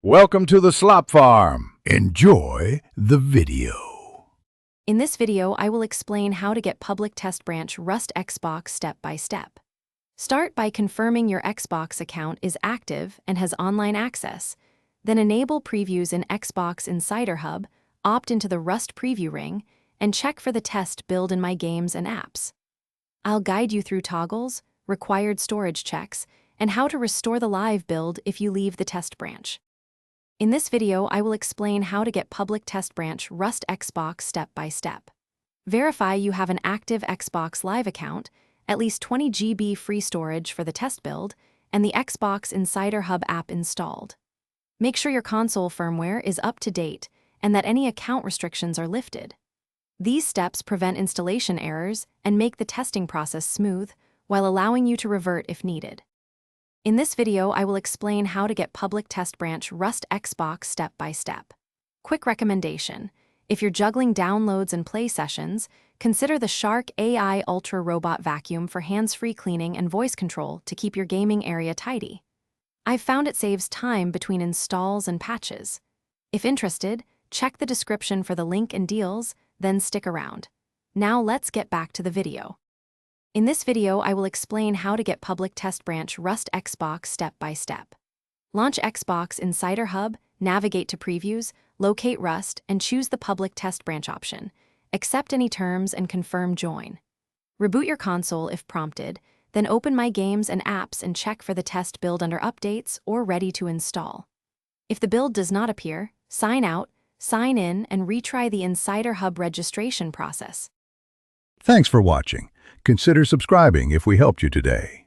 Welcome to the Slop Farm. Enjoy the video. In this video, I will explain how to get public test branch Rust Xbox step by step. Start by confirming your Xbox account is active and has online access. Then enable previews in Xbox Insider Hub, opt into the Rust preview ring, and check for the test build in My Games and Apps. I'll guide you through toggles, required storage checks, and how to restore the live build if you leave the test branch. In this video, I will explain how to get public test branch Rust Xbox step by step. Verify you have an active Xbox Live account, at least 20 GB free storage for the test build, and the Xbox Insider Hub app installed. Make sure your console firmware is up to date and that any account restrictions are lifted. These steps prevent installation errors and make the testing process smooth, while allowing you to revert if needed. In this video, I will explain how to get public test branch Rust Xbox step by step. Quick recommendation: if you're juggling downloads and play sessions, consider the Shark AI Ultra Robot Vacuum for hands-free cleaning and voice control to keep your gaming area tidy. I've found it saves time between installs and patches. If interested, check the description for the link and deals, then stick around. Now let's get back to the video. In this video, I will explain how to get public test branch Rust Xbox step by step. Launch Xbox Insider Hub, navigate to Previews, locate Rust, and choose the public test branch option. Accept any terms and confirm join. Reboot your console if prompted, then open My Games and Apps and check for the test build under Updates or Ready to Install. If the build does not appear, sign out, sign in, and retry the Insider Hub registration process. Thanks for watching. Consider subscribing if we helped you today.